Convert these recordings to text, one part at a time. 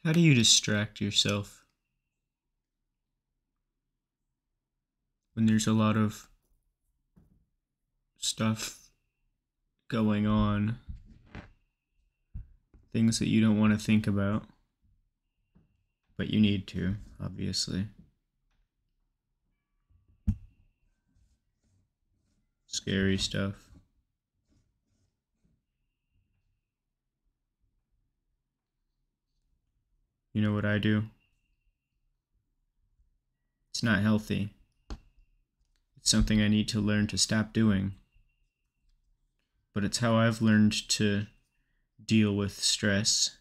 How do you distract yourself when there's a lot of stuff going on? Things that you don't want to think about, but you need to, obviously. Scary stuff. You know what I do? It's not healthy. It's something I need to learn to stop doing. But it's how I've learned to deal with stress.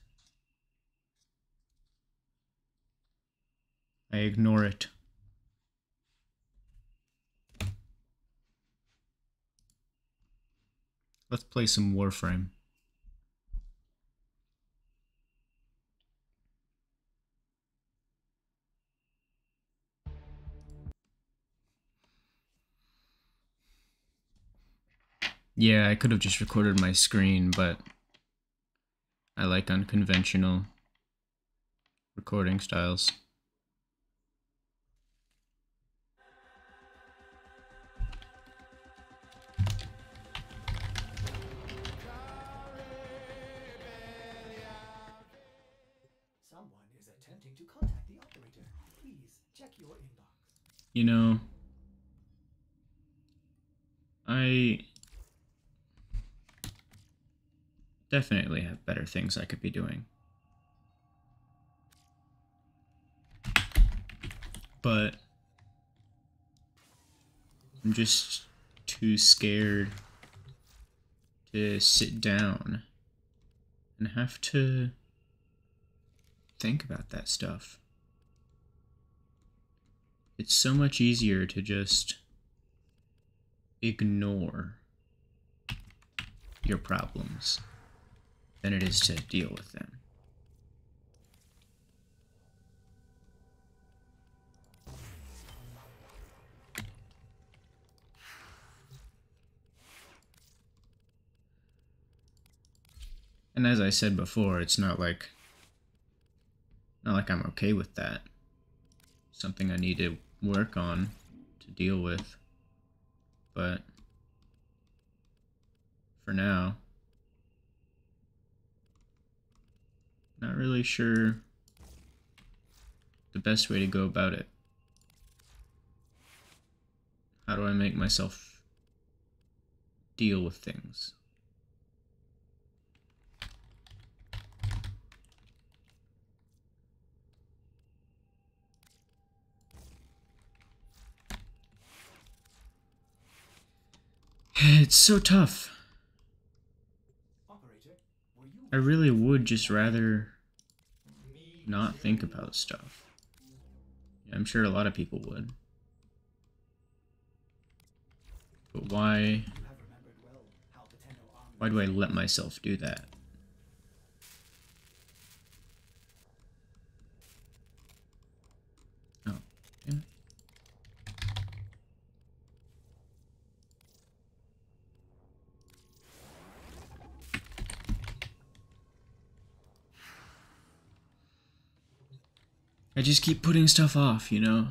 I ignore it. Let's play some Warframe. Yeah, I could have just recorded my screen, but I like unconventional recording styles. Someone is attempting to contact the operator. Please check your inbox. You know, I definitely have better things I could be doing. But I'm just too scared to sit down and have to think about that stuff. It's so much easier to just ignore your problems than it is to deal with them. And as I said before, it's not like I'm okay with that. Something I need to work on to deal with. But for now, not really sure the best way to go about it. How do I make myself deal with things? It's so tough. Operator, were you... I really would just rather not think about stuff. I'm sure a lot of people would. But why You have remembered well how the Tenno army... do I let myself do that? Oh, damn it. I just keep putting stuff off, you know?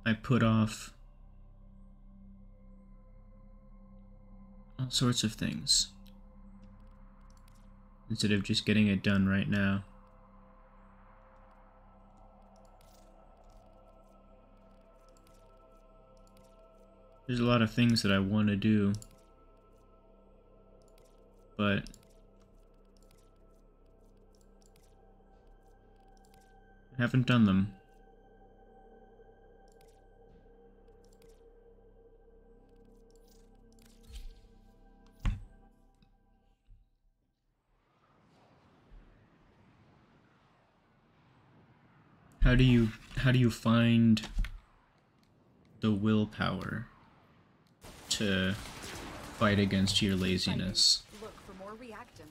I put off all sorts of things instead of just getting it done right now. There's a lot of things that I want to do, but I haven't done them. How do you find the willpower to fight against your laziness? Look for more reactant.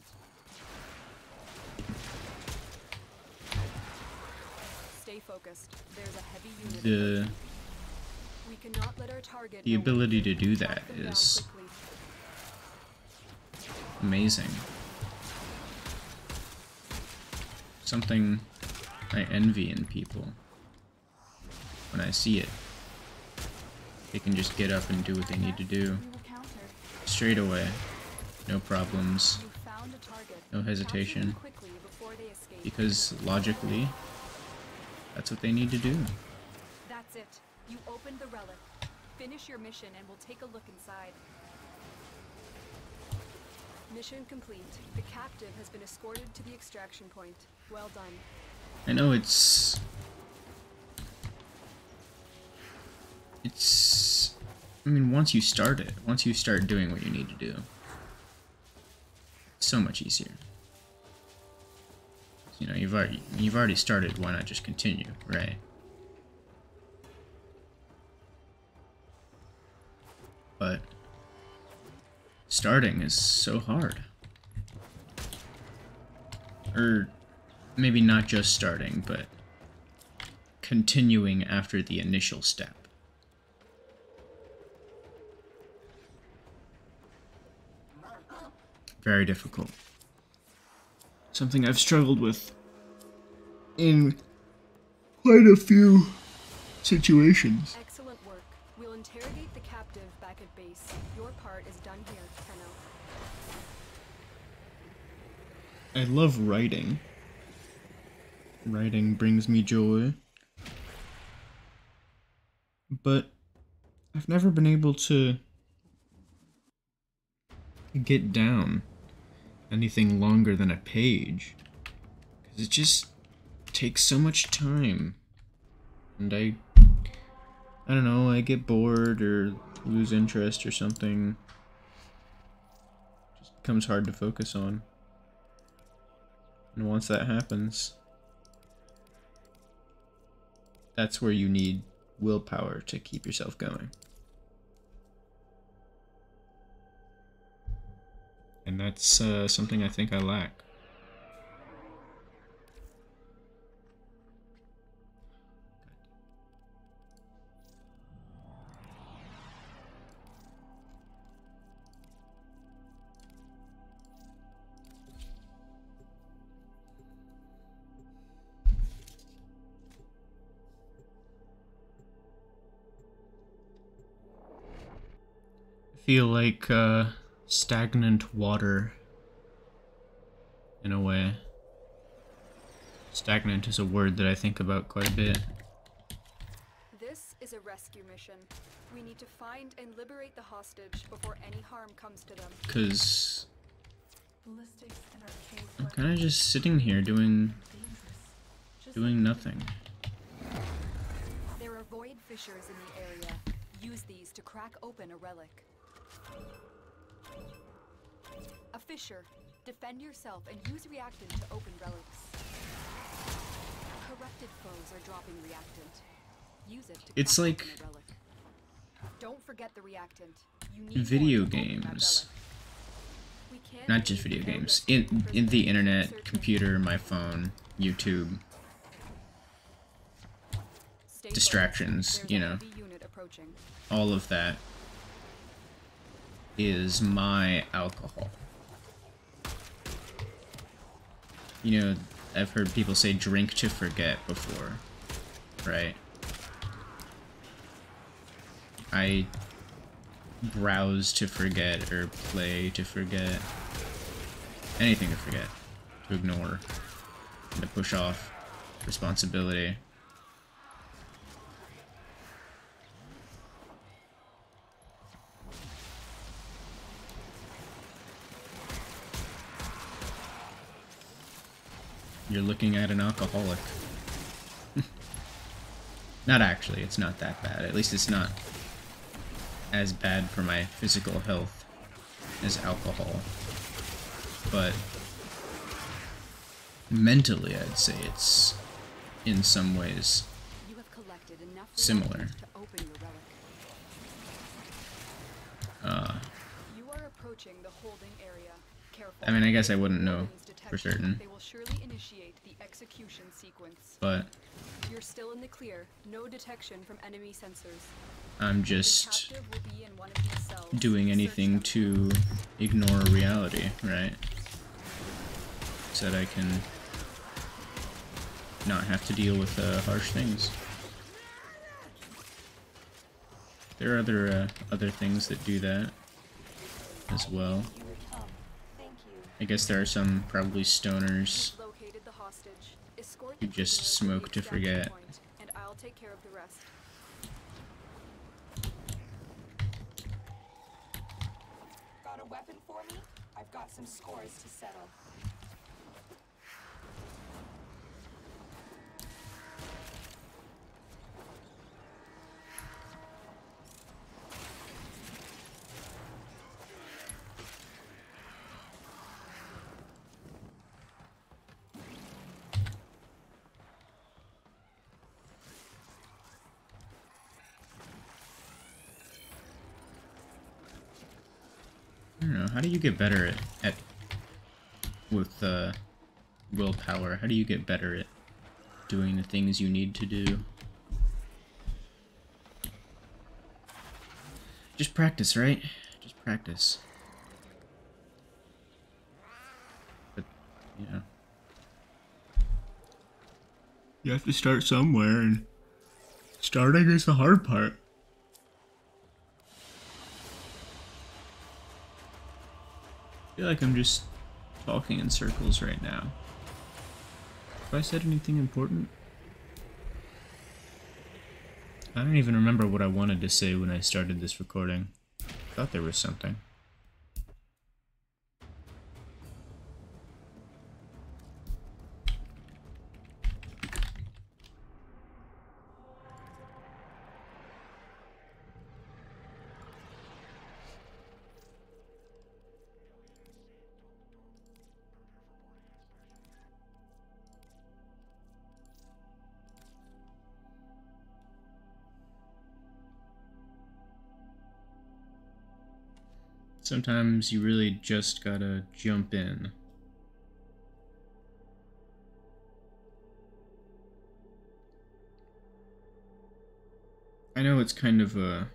Stay focused. There's a heavy unit. We cannot let our target The ability to do that is amazing. something I envy in people. When I see it, they can just get up and do what they need to do. Straight away. No problems. No hesitation. Because logically, that's what they need to do. That's it. You opened the relic. Finish your mission and we'll take a look inside. Mission complete. The captive has been escorted to the extraction point. Well done. I know it's... I mean, once you start it, once you start doing what you need to do, it's so much easier. You know, you've already started, why not just continue, right? But starting is so hard. Or maybe not just starting, but continuing after the initial step. Very difficult. Something I've struggled with in quite a few situations. Excellent work. We'll interrogate the captive back at base. Your part is done here, Tenno. I love writing. Writing brings me joy. But I've never been able to get down anything longer than a page, because it just takes so much time, and I don't know, I get bored or lose interest or something. It just becomes hard to focus on, and once that happens, that's where you need willpower to keep yourself going. And that's something I think I lack. I feel like stagnant water, in a way. Stagnant is a word that I think about quite a bit. This is a rescue mission. We need to find and liberate the hostage before any harm comes to them. Because I'm kind of just sitting here doing nothing. There are void fissures in the area. Use these to crack open a relic. A fissure. Defend yourself and use reactant to open relics. Corrupted foes are dropping reactant. Use it to It's crack like open a relic. Don't forget the reactant. You need video more to open that games. relic. We can't Not just leave video no games. rescue In the prisoners. internet, Search computer, my phone, YouTube, Stay distractions, focused. you There's a know. heavy unit approaching. All of that is my alcohol. You know, I've heard people say drink to forget before, right? I browse to forget, or play to forget. Anything to forget, to ignore, and to push off responsibility. You're looking at an alcoholic. Not actually, it's not that bad. At least it's not as bad for my physical health as alcohol. But mentally, I'd say it's in some ways You have collected enough similar. reactant to open your relic. You are approaching the holding area. Careful. I mean, I guess I wouldn't know Warden's for detection. certain, They will surely initiate the execution sequence. but You're still in the clear. No detection from enemy sensors. I'm The just captive will be in one of these cells. doing anything Search them. to ignore reality, right? So that I can not have to deal with harsh things. There are other things that do that as well. I guess there are some probably stoners who just smoke to forget. And I'll take care of the rest. Got a weapon for me? I've got some scores to settle. I don't know, how do you get better at with willpower? How do you get better at doing the things you need to do? Just practice, right? Just practice. But, you know, you have to start somewhere, and starting is the hard part. I feel like I'm just talking in circles right now. Have I said anything important? I don't even remember what I wanted to say when I started this recording. I thought there was something. Sometimes you really just gotta jump in. I know it's kind of a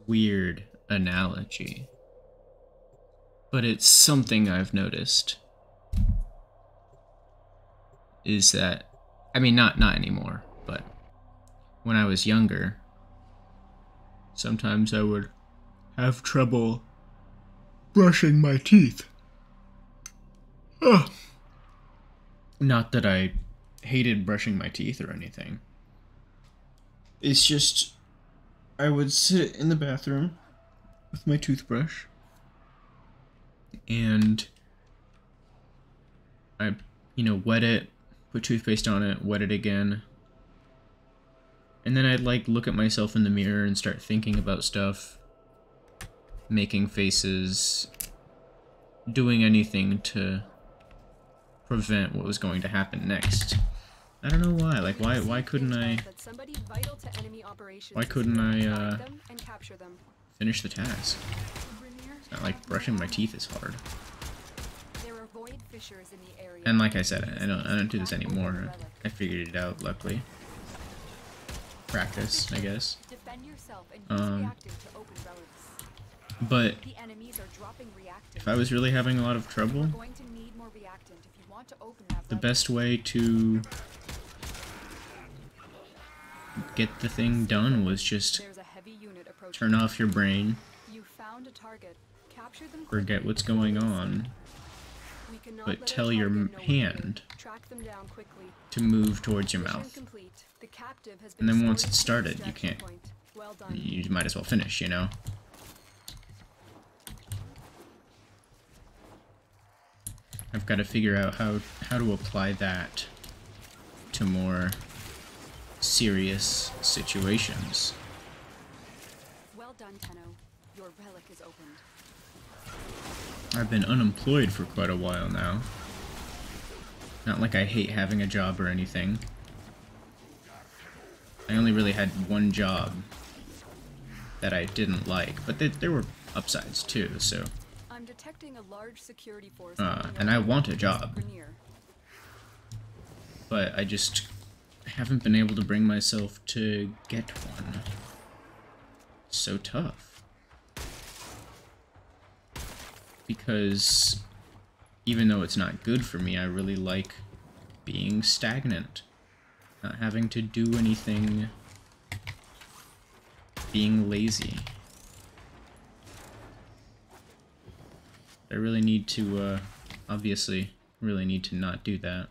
weird analogy, but it's something I've noticed. Is that, I mean, not anymore, but when I was younger, sometimes I would have trouble brushing my teeth. Ugh. Not that I hated brushing my teeth or anything. It's just, I would sit in the bathroom with my toothbrush, and I, wet it, put toothpaste on it, wet it again, and then I'd like look at myself in the mirror and start thinking about stuff, making faces, doing anything to prevent what was going to happen next. I don't know why. Like, why couldn't I finish the task? It's not like brushing my teeth is hard. And like I said, I don't do this anymore. I figured it out, luckily. Practice, I guess. But if I was really having a lot of trouble, the best way to get the thing done was just turn off your brain, forget what's going on, but tell your hand to move towards your mouth. And then once it's started, you might as well finish, you know? I've got to figure out how to apply that to more serious situations. Well done, Tenno. Your relic is opened. I've been unemployed for quite a while now. Not like I hate having a job or anything. I only really had one job that I didn't like, but there were upsides too, so... I'm detecting a large security force and I want a job. But I just haven't been able to bring myself to get one. It's so tough. Because even though it's not good for me, I really like being stagnant, not having to do anything, being lazy. I really need to, obviously, really need to not do that.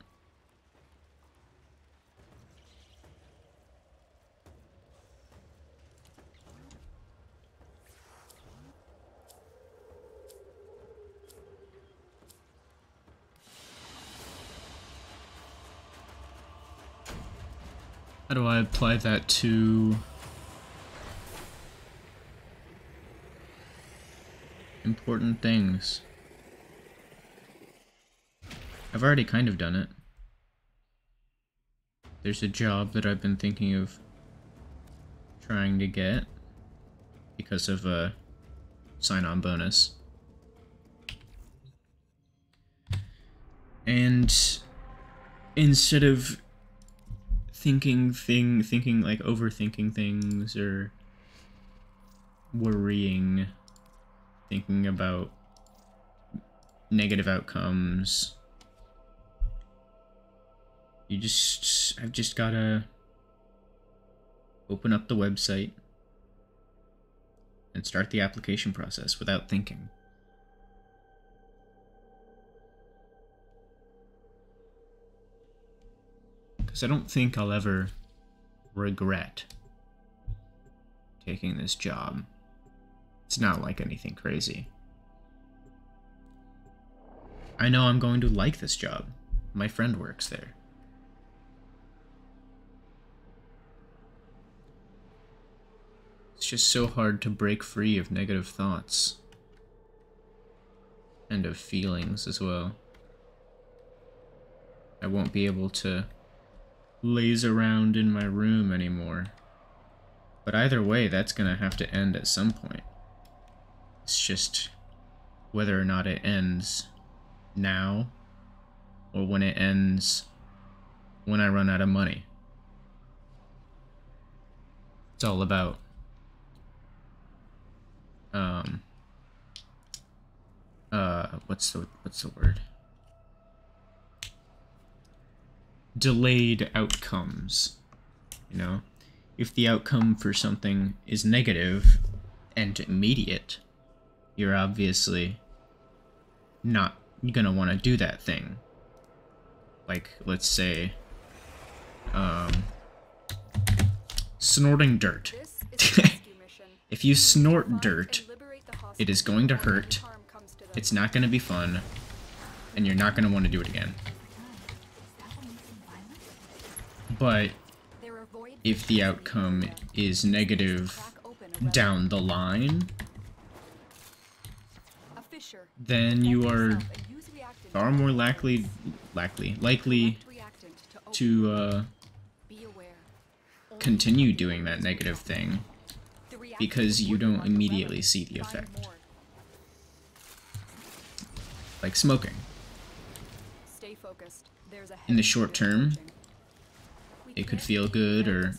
How do I apply that to important things? I've already kind of done it. There's a job that I've been thinking of trying to get because of a sign-on bonus. And instead of thinking like overthinking things or worrying, thinking about negative outcomes, I've just gotta open up the website and start the application process without thinking. Because I don't think I'll ever regret taking this job. It's not like anything crazy. I know I'm going to like this job. My friend works there. It's just so hard to break free of negative thoughts. And of feelings as well. I won't be able to laze around in my room anymore. But either way, that's gonna have to end at some point. It's just whether or not it ends now, or when it ends when I run out of money. It's all about what's the word? Delayed outcomes. You know, if the outcome for something is negative and immediate, you're obviously not gonna want to do that thing. Like, let's say, snorting dirt. If you snort dirt, it is going to hurt, it's not going to be fun, and you're not going to want to do it again. But if the outcome is negative down the line, then you are far more likely to continue doing that negative thing because you don't immediately see the effect. Like smoking. In the short term, it could feel good or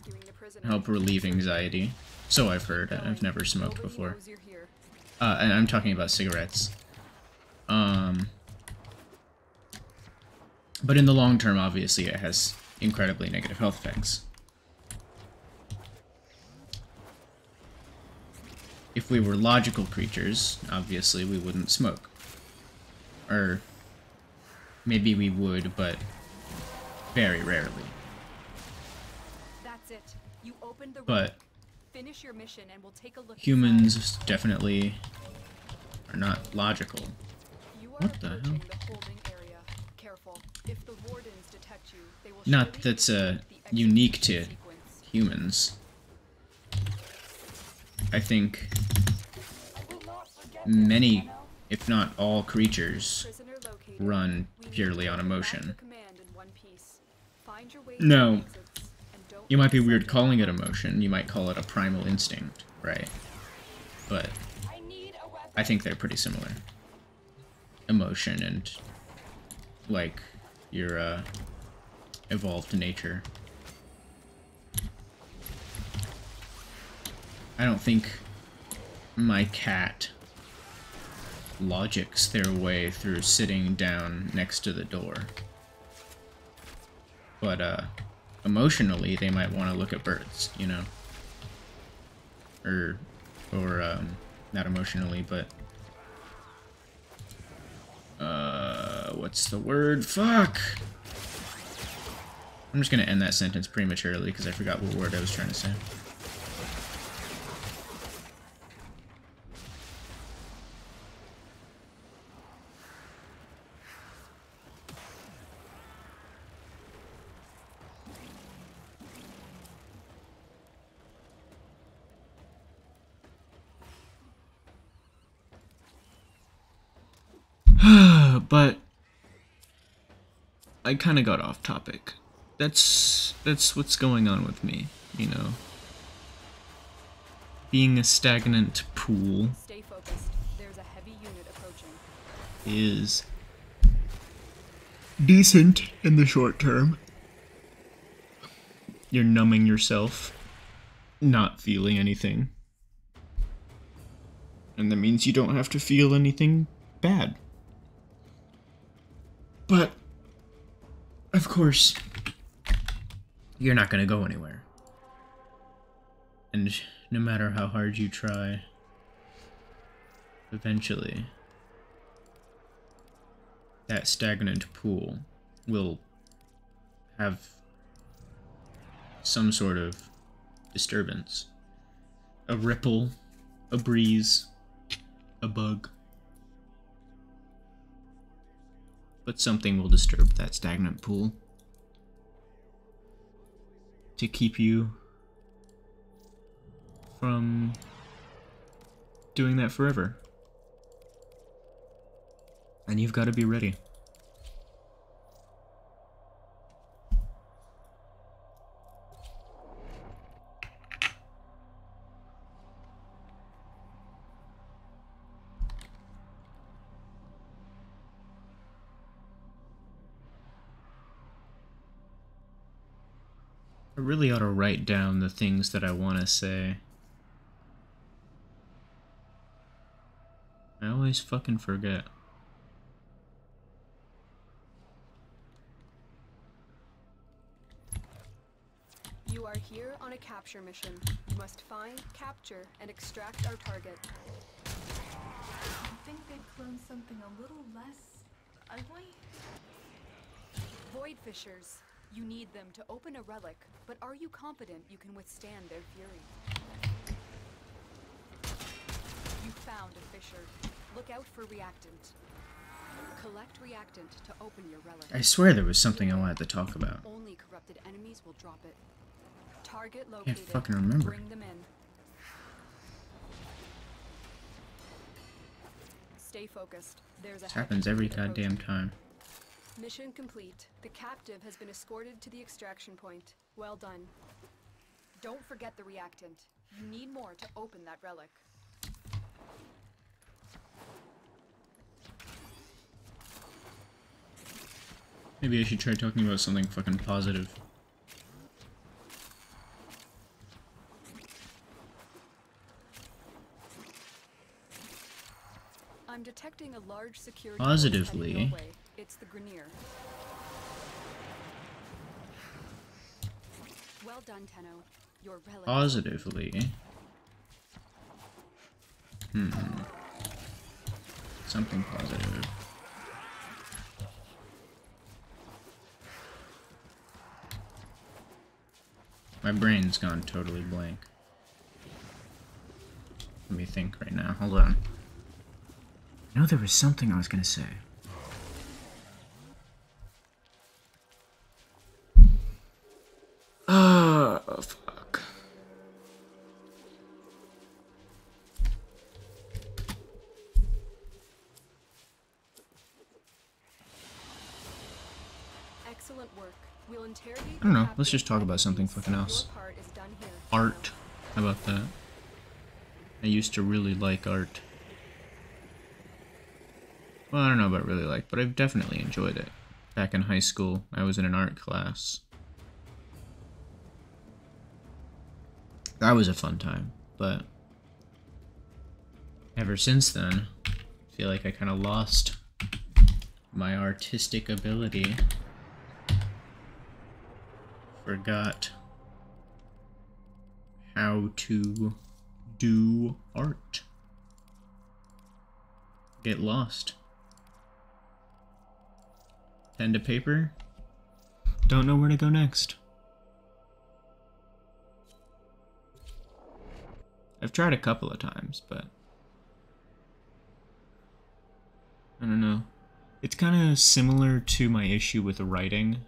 help relieve anxiety. So I've heard. I've never smoked before. And I'm talking about cigarettes. But in the long term, obviously, it has incredibly negative health effects. If we were logical creatures, obviously we wouldn't smoke. Or maybe we would, but very rarely. That's it. You opened the but finish your mission and we'll take a look. Humans definitely are not logical. What the hell? The holding area. Careful. If the wardens detect you, they will not that's unique to humans. I think many, if not all, creatures run purely on emotion. No, you might be weird calling it emotion, you might call it a primal instinct, right? But I think they're pretty similar. Emotion and, like, your, evolved nature. I don't think my cat logics their way through sitting down next to the door. But, emotionally, they might want to look at birds, you know? Or, not emotionally, but... what's the word? Fuck! I'm just gonna end that sentence prematurely because I forgot what word I was trying to say. But I kind of got off topic. That's what's going on with me, you know. Being a stagnant pool Stay focused. There's a heavy unit approaching. is decent in the short term. You're numbing yourself, not feeling anything. And that means you don't have to feel anything bad. But, of course, you're not going to go anywhere. And no matter how hard you try, eventually, that stagnant pool will have some sort of disturbance. A ripple, a breeze, a bug. But something will disturb that stagnant pool to keep you from doing that forever. And you've got to be ready. I really ought to write down the things that I want to say. I always fucking forget. You are here on a capture mission. You must find, capture, and extract our target. I think they'd clone something a little less ugly. Void fissures. You need them to open a relic, but are you confident you can withstand their fury? You found a fissure. Look out for reactant. Collect reactant to open your relic. I swear there was something I wanted to talk about. Only corrupted enemies will drop it. Target located. Can't fucking remember. Bring them in. Stay focused. There's a This happens every heavy unit goddamn approaching. time. Mission complete. The captive has been escorted to the extraction point. Well done. Don't forget the reactant. You need more to open that relic. Maybe I should try talking about something fucking positive. I'm detecting a large security Positively. force heading your way. It's the Grenier. Well done, Tenno. Your relic. Positively. Something positive. My brain's gone totally blank. Let me think right now. Hold on. I know there was something I was gonna say. Oh, fuck. Excellent work. We'll interrogate. I don't know. Let's just talk about something fucking else. Your part is done here. Art. How about that? I used to really like art. Well, I don't know about really like, but I've definitely enjoyed it. Back in high school, I was in an art class. That was a fun time, but ever since then, I feel like I kind of lost my artistic ability. forgot how to do art. Get lost. Pen to paper. Don't know where to go next. I've tried a couple of times, but I don't know. It's kind of similar to my issue with writing.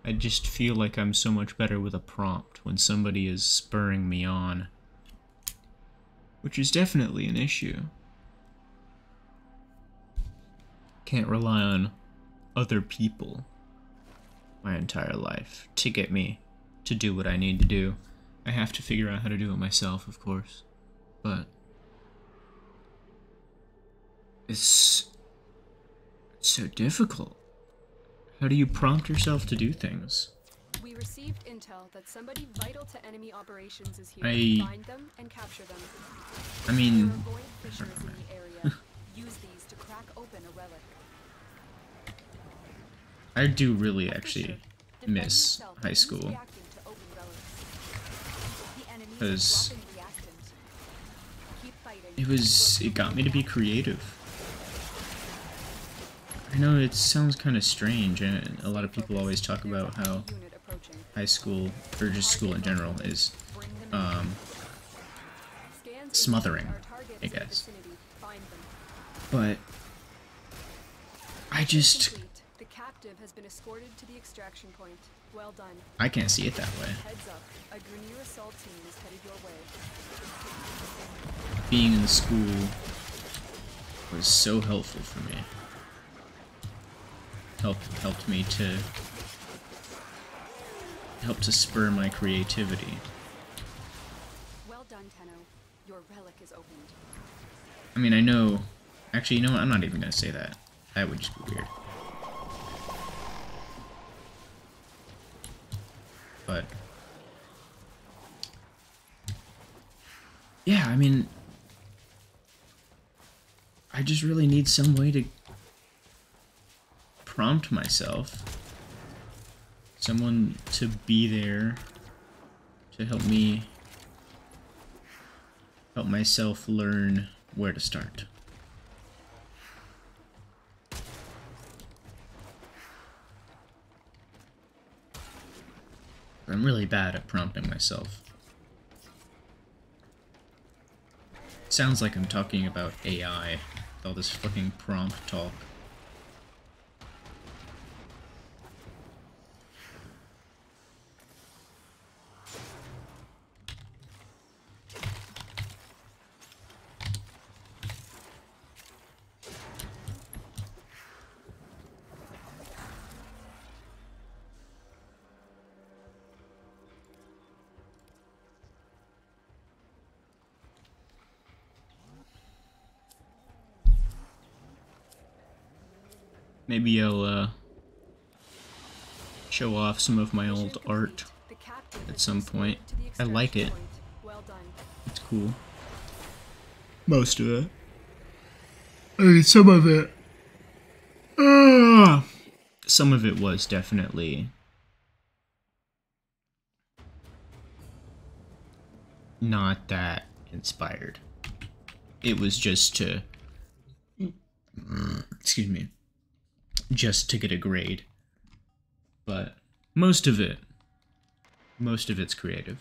I just feel like I'm so much better with a prompt when somebody is spurring me on, which is definitely an issue. Can't rely on other people my entire life to get me to do what I need to do. I have to figure out how to do it myself, of course, but it's so difficult. How do you prompt yourself to do things? We received intel that somebody vital to enemy operations is here. Find them and capture them. I mean, There are void fissures in the area. Use these to crack open a relic. I do really A actually fissure. Defend miss yourself high and use school, reactant to open relics. The enemy is because dropping reactant. Keep fighting. it got me to be creative. I know it sounds kind of strange, and a lot of people always talk about how high school, or just school in general, is smothering, I guess. But I just, The captive has been escorted to the extraction point. Well done. I can't see it that way. Heads up. A Grenier assault team is headed your way. Being in the school was so helpful for me. Helped me to spur my creativity. Well done, Tenno. Your relic is opened. I mean, I know. Actually, you know what? I'm not even gonna say that. That would just be weird. But yeah, I mean, I just really need some way to prompt myself. Someone to be there to help myself learn where to start. I'm really bad at prompting myself. Sounds like I'm talking about AI, with all this fucking prompt talk. Maybe I'll show off some of my old art at some point. I like it. It's cool. Most of it. I mean, some of it. Some of it was definitely not that inspired. It was just to, excuse me, just to get a grade. But most of it's creative.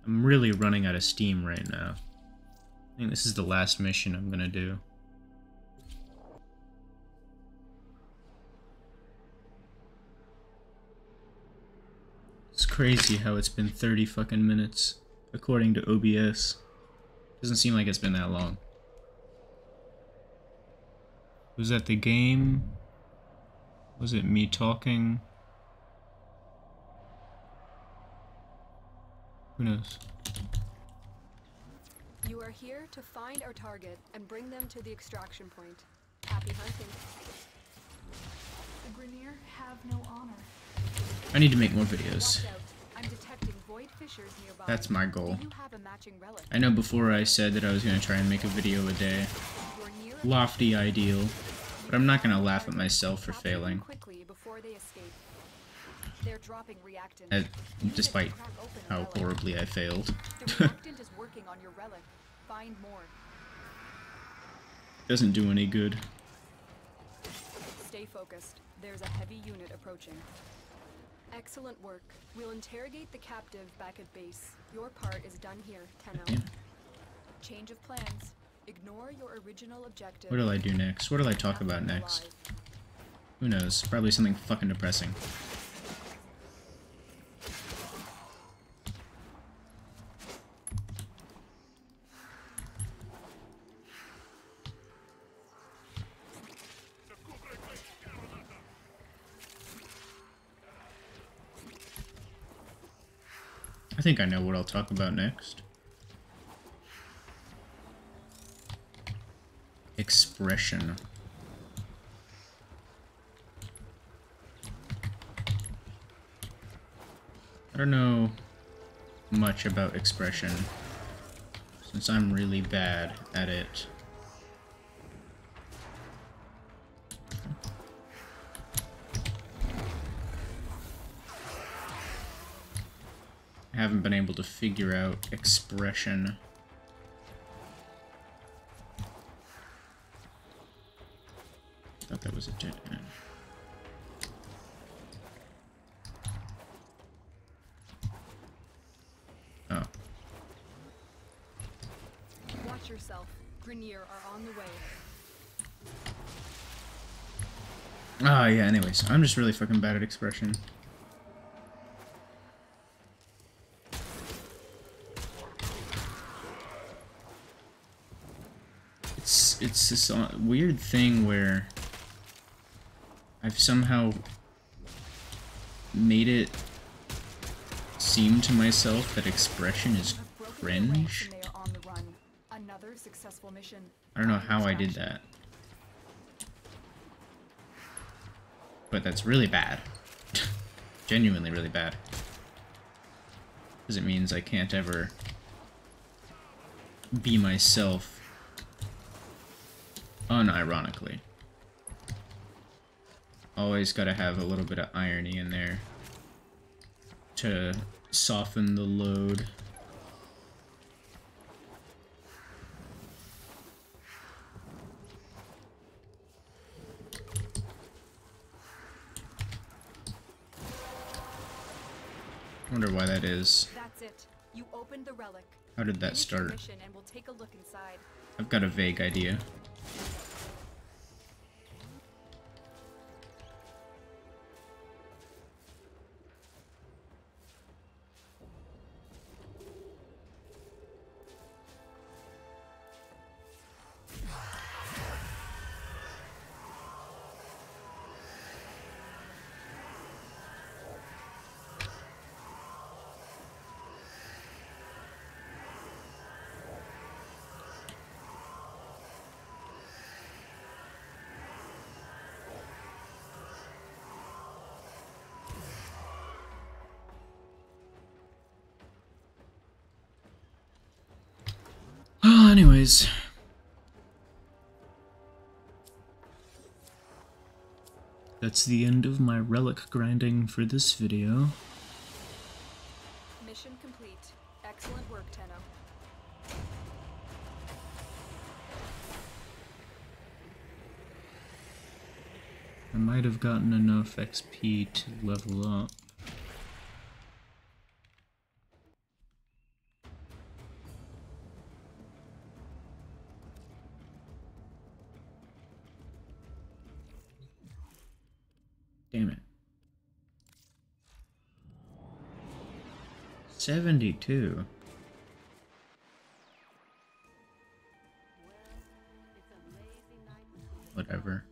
I'm really running out of steam right now. I think this is the last mission I'm gonna do. It's crazy how it's been 30 fucking minutes, according to OBS. Doesn't seem like it's been that long. Was that the game? Was it me talking? Who knows? You are here to find our target and bring them to the extraction point. Happy hunting. The Grenier have no honor. I need to make more videos. Watch out. I'm detecting void fissures nearby. That's my goal. Do you have a matching relic? I know before I said that I was going to try and make a video a day. You're near Lofty ideal. But I'm not going to laugh at myself for Capture them failing. quickly before they escape. They're dropping reactant. Despite how horribly I failed. The reactant is working on your relic. Find more. Doesn't do any good. Stay focused. There's a heavy unit approaching. Excellent work. We'll interrogate the captive back at base. Your part is done here, Tenno. Yeah. Change of plans. Ignore your original objective. What'll I do next? What'll I talk about Capture them next? alive. Who knows? Probably something fucking depressing. I think I know what I'll talk about next. Expression. I don't know much about expression, since I'm really bad at it. I haven't been able to figure out expression. Thought that was a dead end. Oh. Watch yourself. Grenier are on the way. Ah, yeah, anyways. I'm just really fucking bad at expression. It's this weird thing where I've somehow made it seem to myself that expression is cringe. They are on the run. Another successful mission. I don't know how I did that. But that's really bad. Genuinely really bad. Because it means I can't ever be myself unironically. Always gotta have a little bit of irony in there to soften the load. I wonder why that is. That's it. You opened the relic. How did that Finish your start? mission and we'll take a look inside. I've got a vague idea. Anyways. That's the end of my relic grinding for this video. Mission complete. Excellent work, Tenno. I might have gotten enough XP to level up. Damn it. 72. Whatever.